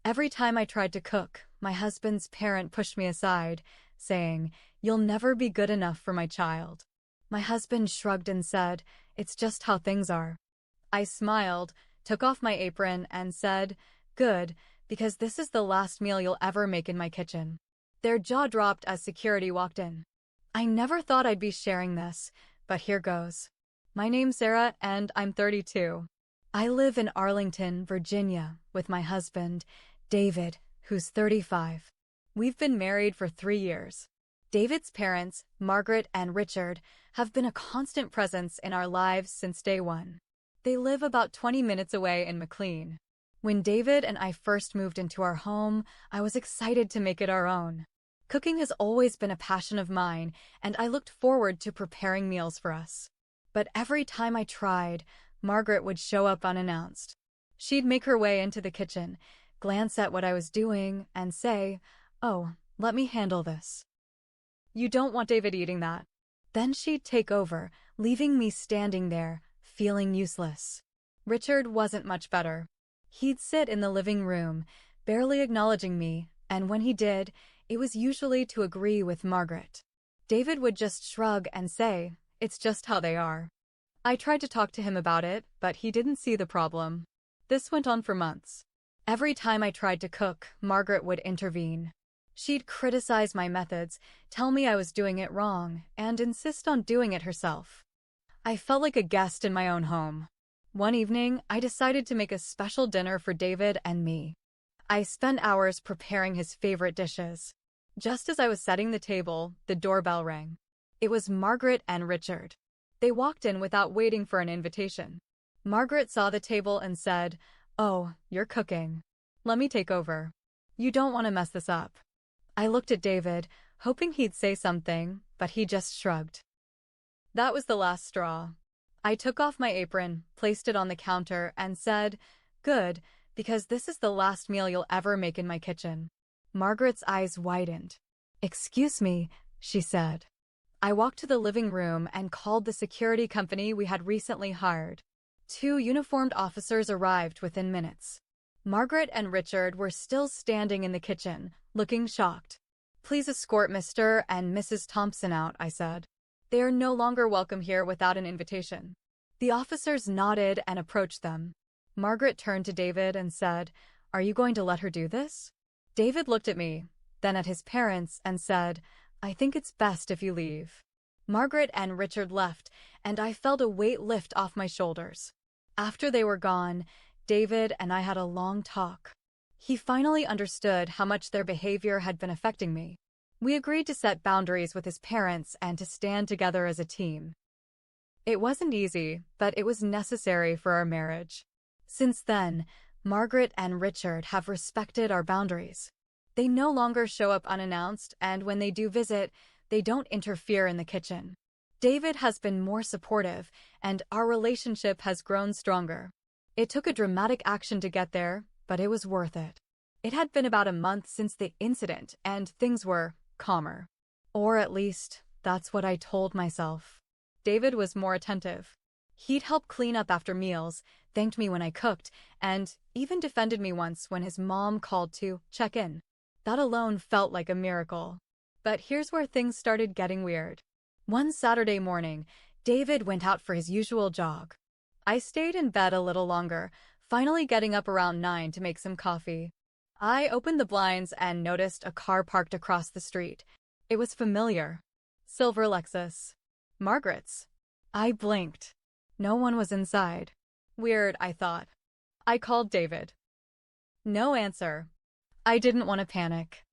Every time I tried to cook, my husband's parent pushed me aside, saying, "You'll never be good enough for my child." My husband shrugged and said, "It's just how things are." I smiled, took off my apron, and said, "Good, because this is the last meal you'll ever make in my kitchen." Their jaw dropped as security walked in. I never thought I'd be sharing this, but here goes. My name's Sarah, and I'm 32. I live in Arlington, Virginia, with my husband, David, who's 35. We've been married for 3 years. David's parents, Margaret and Richard, have been a constant presence in our lives since day one. They live about 20 minutes away in McLean. When David and I first moved into our home, I was excited to make it our own. Cooking has always been a passion of mine, and I looked forward to preparing meals for us. But every time I tried, Margaret would show up unannounced. She'd make her way into the kitchen, glance at what I was doing, and say, "Oh, let me handle this. You don't want David eating that." Then she'd take over, leaving me standing there, feeling useless. Richard wasn't much better. He'd sit in the living room, barely acknowledging me, and when he did, it was usually to agree with Margaret. David would just shrug and say, "It's just how they are." I tried to talk to him about it, but he didn't see the problem. This went on for months. Every time I tried to cook, Margaret would intervene. She'd criticize my methods, tell me I was doing it wrong, and insist on doing it herself. I felt like a guest in my own home. One evening, I decided to make a special dinner for David and me. I spent hours preparing his favorite dishes. Just as I was setting the table, the doorbell rang. It was Margaret and Richard. They walked in without waiting for an invitation. Margaret saw the table and said, "Oh, you're cooking. Let me take over. You don't want to mess this up." I looked at David, hoping he'd say something, but he just shrugged. That was the last straw. I took off my apron, placed it on the counter, and said, "Good, because this is the last meal you'll ever make in my kitchen." Margaret's eyes widened. "Excuse me," she said. I walked to the living room and called the security company we had recently hired. 2 uniformed officers arrived within minutes. Margaret and Richard were still standing in the kitchen, looking shocked. "Please escort Mr. and Mrs. Thompson out," I said. "They are no longer welcome here without an invitation." The officers nodded and approached them. Margaret turned to David and said, "Are you going to let her do this?" David looked at me, then at his parents, and said, "I think it's best if you leave." Margaret and Richard left, and I felt a weight lift off my shoulders. After they were gone, David and I had a long talk. He finally understood how much their behavior had been affecting me. We agreed to set boundaries with his parents and to stand together as a team. It wasn't easy, but it was necessary for our marriage. Since then, Margaret and Richard have respected our boundaries. They no longer show up unannounced, and when they do visit, they don't interfere in the kitchen. David has been more supportive, and our relationship has grown stronger. It took a dramatic action to get there, but it was worth it. It had been about a month since the incident, and things were calmer. Or at least, that's what I told myself. David was more attentive. He'd help clean up after meals, thanked me when I cooked, and even defended me once when his mom called to check in. That alone felt like a miracle. But here's where things started getting weird. One Saturday morning, David went out for his usual jog. I stayed in bed a little longer, finally getting up around 9 to make some coffee. I opened the blinds and noticed a car parked across the street. It was familiar. Silver Lexus. Margaret's. I blinked. No one was inside. Weird, I thought. I called David. No answer. I didn't want to panic.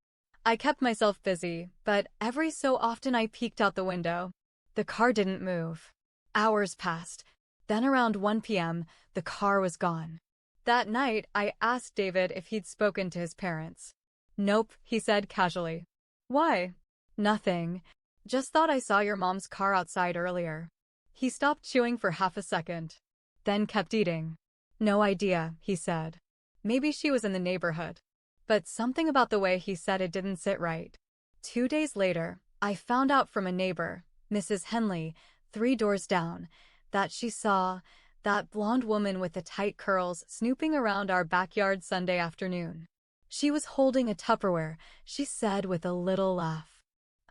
I kept myself busy, but every so often I peeked out the window. The car didn't move. Hours passed. Then around 1 p.m., the car was gone. That night, I asked David if he'd spoken to his parents. "Nope," he said casually. "Why?" "Nothing. Just thought I saw your mom's car outside earlier." He stopped chewing for half a second, then kept eating. "No idea," he said. "Maybe she was in the neighborhood." But something about the way he said it didn't sit right. 2 days later, I found out from a neighbor, Mrs. Henley, 3 doors down, that she saw that blonde woman with the tight curls snooping around our backyard Sunday afternoon. She was holding a Tupperware, she said with a little laugh.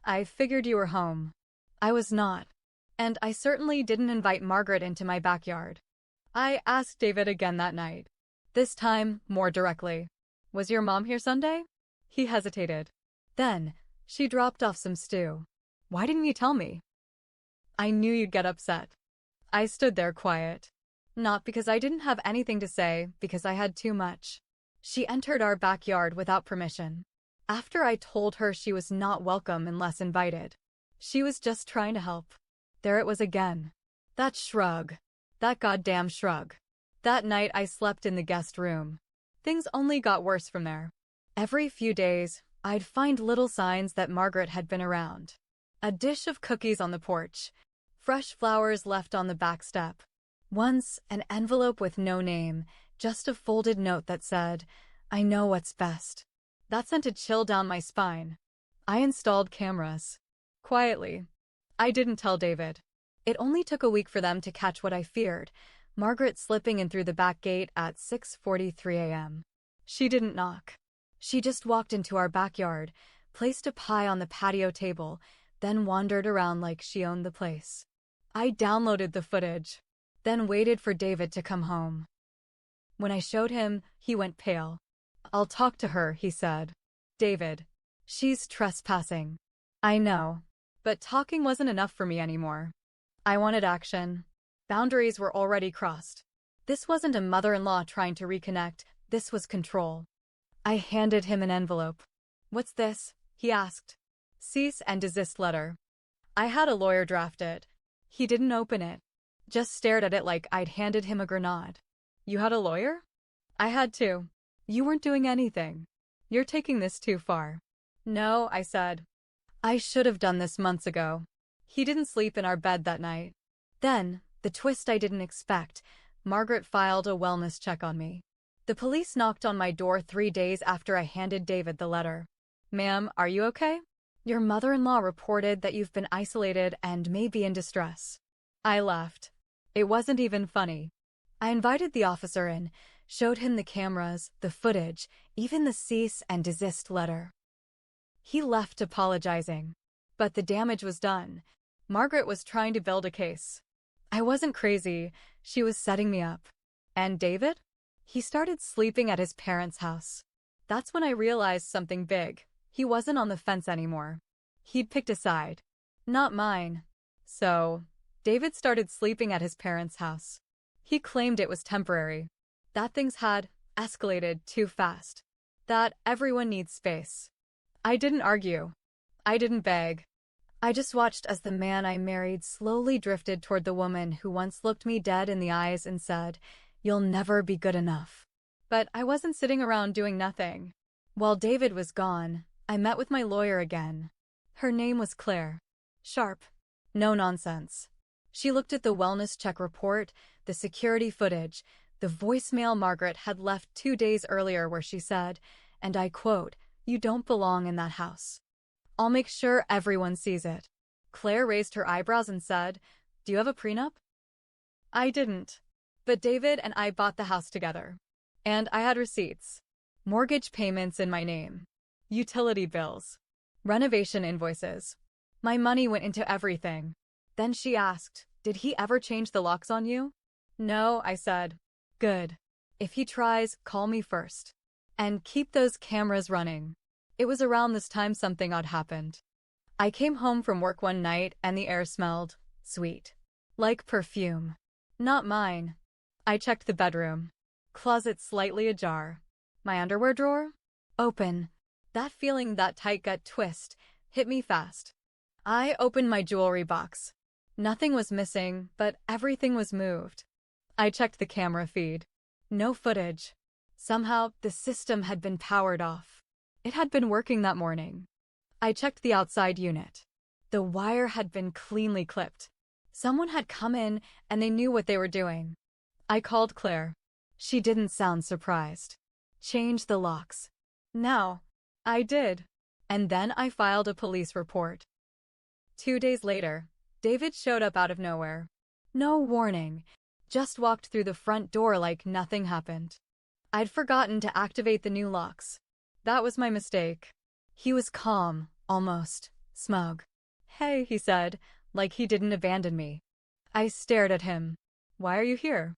I figured you were home. I was not. And I certainly didn't invite Margaret into my backyard. I asked David again that night. This time, more directly. Was your mom here Sunday? He hesitated. Then, she dropped off some stew. Why didn't you tell me? I knew you'd get upset. I stood there quiet. Not because I didn't have anything to say, because I had too much. She entered our backyard without permission. After I told her she was not welcome unless invited. She was just trying to help. There it was again. That shrug. That goddamn shrug. That night I slept in the guest room. Things only got worse from there. Every few days, I'd find little signs that Margaret had been around. A dish of cookies on the porch. Fresh flowers left on the back step. Once, an envelope with no name, just a folded note that said, I know what's best. That sent a chill down my spine. I installed cameras. Quietly. I didn't tell David. It only took a week for them to catch what I feared, Margaret slipping in through the back gate at 6:43 a.m. She didn't knock. She just walked into our backyard, placed a pie on the patio table, then wandered around like she owned the place. I downloaded the footage, then waited for David to come home. When I showed him, he went pale. I'll talk to her, he said. David. She's trespassing. I know. But talking wasn't enough for me anymore. I wanted action. Boundaries were already crossed. This wasn't a mother-in-law trying to reconnect, this was control. I handed him an envelope. What's this? He asked. Cease and desist letter. I had a lawyer draft it. He didn't open it. Just stared at it like I'd handed him a grenade. You had a lawyer? I had to. You weren't doing anything. You're taking this too far. No, I said. I should have done this months ago. He didn't sleep in our bed that night. Then, the twist I didn't expect, Margaret filed a wellness check on me. The police knocked on my door 3 days after I handed David the letter. Ma'am, are you okay? Your mother-in-law reported that you've been isolated and may be in distress. I laughed. It wasn't even funny. I invited the officer in, showed him the cameras, the footage, even the cease and desist letter. He left apologizing. But the damage was done. Margaret was trying to build a case. I wasn't crazy. She was setting me up. And David? He started sleeping at his parents' house. That's when I realized something big. He wasn't on the fence anymore. He'd picked a side. Not mine. So, David started sleeping at his parents' house. He claimed it was temporary. That things had escalated too fast. That everyone needs space. I didn't argue. I didn't beg. I just watched as the man I married slowly drifted toward the woman who once looked me dead in the eyes and said, "You'll never be good enough." But I wasn't sitting around doing nothing. While David was gone, I met with my lawyer again. Her name was Claire. Sharp. No nonsense. She looked at the wellness check report, the security footage, the voicemail Margaret had left 2 days earlier where she said, and I quote, "You don't belong in that house. I'll make sure everyone sees it." Claire raised her eyebrows and said, "Do you have a prenup?" I didn't. But David and I bought the house together. And I had receipts. Mortgage payments in my name. Utility bills. Renovation invoices. My money went into everything. Then she asked, "Did he ever change the locks on you?" "No," I said. "Good. If he tries, call me first. And keep those cameras running." It was around this time something odd happened. I came home from work one night and the air smelled sweet. Like perfume. Not mine. I checked the bedroom. Closet slightly ajar. My underwear drawer? Open. That feeling, that tight gut twist, hit me fast. I opened my jewelry box. Nothing was missing, but everything was moved. I checked the camera feed. No footage. Somehow, the system had been powered off. It had been working that morning. I checked the outside unit. The wire had been cleanly clipped. Someone had come in and they knew what they were doing. I called Claire. She didn't sound surprised. Change the locks. No. I did. And then I filed a police report. 2 days later, David showed up out of nowhere. No warning. Just walked through the front door like nothing happened. I'd forgotten to activate the new locks. That was my mistake. He was calm, almost smug. Hey, he said, like he didn't abandon me. I stared at him. Why are you here?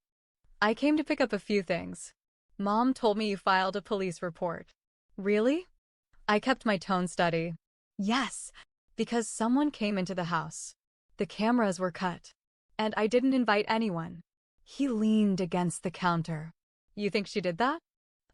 I came to pick up a few things. Mom told me you filed a police report. Really? I kept my tone steady. Yes, because someone came into the house. The cameras were cut. And I didn't invite anyone. He leaned against the counter. You think she did that?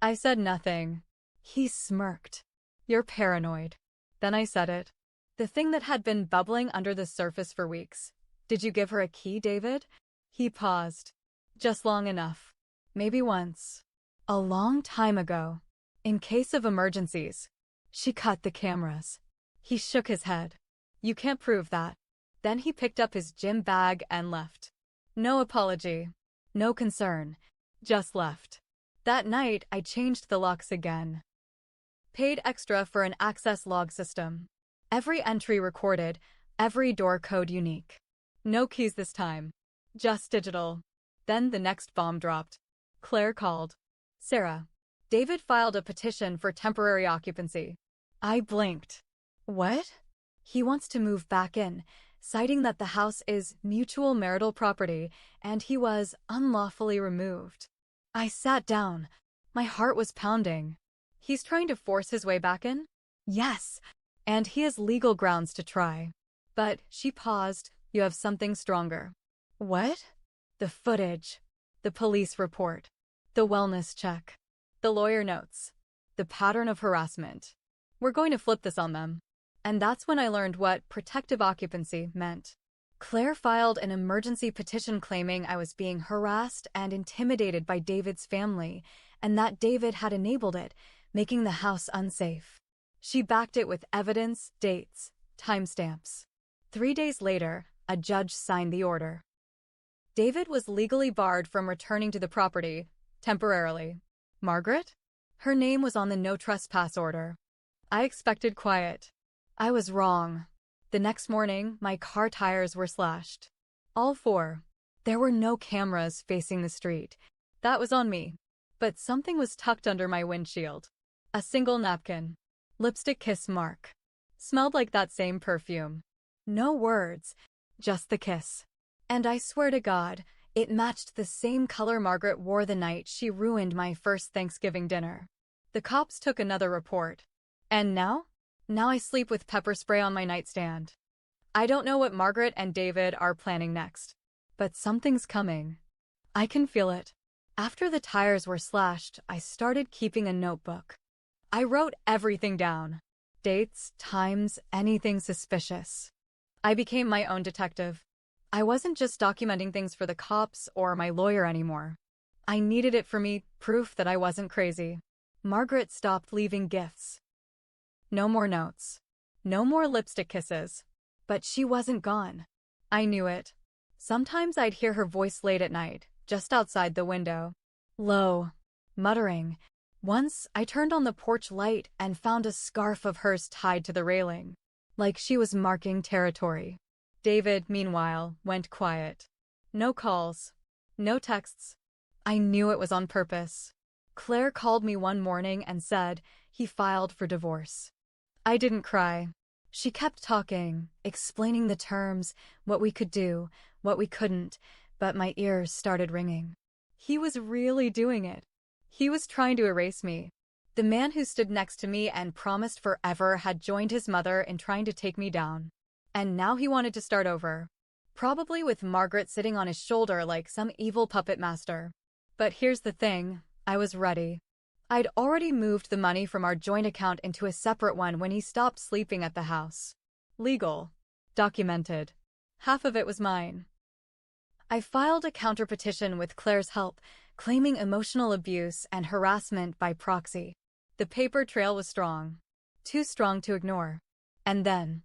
I said nothing. He smirked. You're paranoid. Then I said it. The thing that had been bubbling under the surface for weeks. Did you give her a key, David? He paused. Just long enough. Maybe once. A long time ago. In case of emergencies. She cut the cameras. He shook his head. You can't prove that. Then he picked up his gym bag and left. No apology. No concern. Just left. That night, I changed the locks again. Paid extra for an access log system. Every entry recorded, every door code unique. No keys this time. Just digital. Then the next bomb dropped. Claire called. Sarah. David filed a petition for temporary occupancy. I blinked. What? He wants to move back in, citing that the house is mutual marital property and he was unlawfully removed. I sat down. My heart was pounding. He's trying to force his way back in? Yes, and he has legal grounds to try. But she paused. You have something stronger. What? The footage. The police report. The wellness check. The lawyer notes. The pattern of harassment. We're going to flip this on them. And that's when I learned what protective occupancy meant. Claire filed an emergency petition claiming I was being harassed and intimidated by David's family, and that David had enabled it, making the house unsafe. She backed it with evidence, dates, timestamps. 3 days later, a judge signed the order. David was legally barred from returning to the property, temporarily. Margaret? Her name was on the no trespass order. I expected quiet. I was wrong. The next morning, my car tires were slashed. All 4. There were no cameras facing the street. That was on me. But something was tucked under my windshield. A single napkin. Lipstick kiss mark. Smelled like that same perfume. No words, just the kiss. And I swear to God, it matched the same color Margaret wore the night she ruined my first Thanksgiving dinner. The cops took another report. And now? Now I sleep with pepper spray on my nightstand. I don't know what Margaret and David are planning next. But something's coming. I can feel it. After the tires were slashed, I started keeping a notebook. I wrote everything down. Dates, times, anything suspicious. I became my own detective. I wasn't just documenting things for the cops or my lawyer anymore. I needed it for me, proof that I wasn't crazy. Margaret stopped leaving gifts. No more notes. No more lipstick kisses. But she wasn't gone. I knew it. Sometimes I'd hear her voice late at night, just outside the window. Low. Muttering. Once, I turned on the porch light and found a scarf of hers tied to the railing. Like she was marking territory. David, meanwhile, went quiet. No calls. No texts. I knew it was on purpose. Claire called me one morning and said he filed for divorce. I didn't cry. She kept talking, explaining the terms, what we could do, what we couldn't, but my ears started ringing. He was really doing it. He was trying to erase me. The man who stood next to me and promised forever had joined his mother in trying to take me down. And now he wanted to start over. Probably with Margaret sitting on his shoulder like some evil puppet master. But here's the thing, I was ready. I'd already moved the money from our joint account into a separate one when he stopped sleeping at the house. Legal. Documented. Half of it was mine. I filed a counterpetition with Claire's help, claiming emotional abuse and harassment by proxy. The paper trail was strong. Too strong to ignore. And then,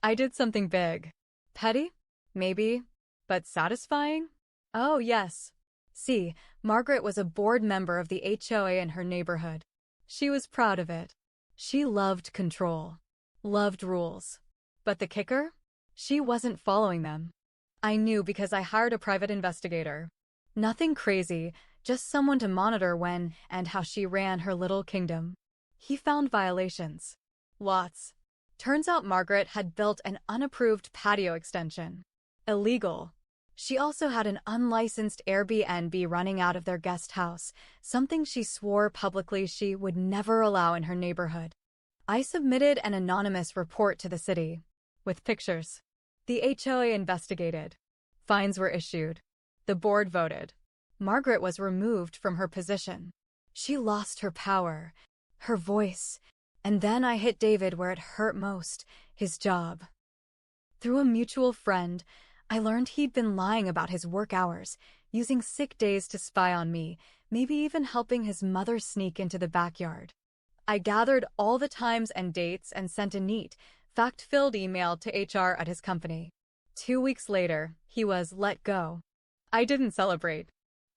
I did something big. Petty? Maybe. But satisfying? Oh, yes. See, Margaret was a board member of the HOA in her neighborhood. She was proud of it. She loved control. Loved rules. But the kicker? She wasn't following them. I knew because I hired a private investigator. Nothing crazy, just someone to monitor when and how she ran her little kingdom. He found violations. Lots. Turns out Margaret had built an unapproved patio extension. Illegal. She also had an unlicensed Airbnb running out of their guest house, something she swore publicly she would never allow in her neighborhood. I submitted an anonymous report to the city, with pictures. The HOA investigated. Fines were issued. The board voted. Margaret was removed from her position. She lost her power, her voice, and then I hit David where it hurt most, his job. Through a mutual friend, I learned he'd been lying about his work hours, using sick days to spy on me, maybe even helping his mother sneak into the backyard. I gathered all the times and dates and sent a neat, fact-filled email to HR at his company. 2 weeks later, he was let go. I didn't celebrate.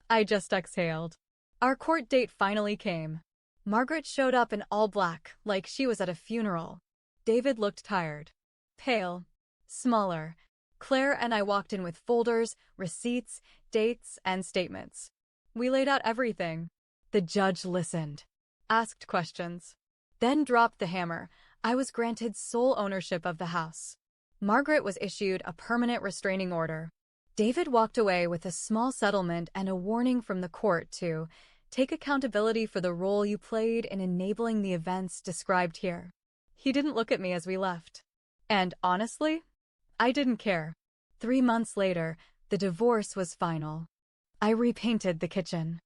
I just exhaled. Our court date finally came. Margaret showed up in all black, like she was at a funeral. David looked tired, pale, smaller. Claire and I walked in with folders, receipts, dates, and statements. We laid out everything. The judge listened, asked questions, then dropped the hammer. I was granted sole ownership of the house. Margaret was issued a permanent restraining order. David walked away with a small settlement and a warning from the court to take accountability for the role you played in enabling the events described here. He didn't look at me as we left. And honestly, I didn't care. 3 months later, the divorce was final. I repainted the kitchen,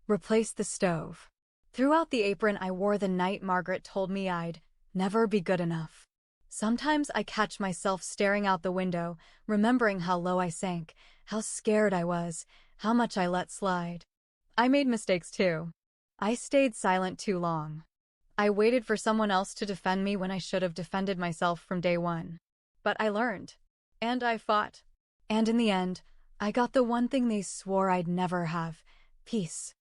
replaced the stove. Throughout the apron I wore the night Margaret told me I'd never be good enough. Sometimes I catch myself staring out the window, remembering how low I sank, how scared I was, how much I let slide. I made mistakes too. I stayed silent too long. I waited for someone else to defend me when I should have defended myself from day one. But I learned. And I fought. And in the end, I got the one thing they swore I'd never have: peace.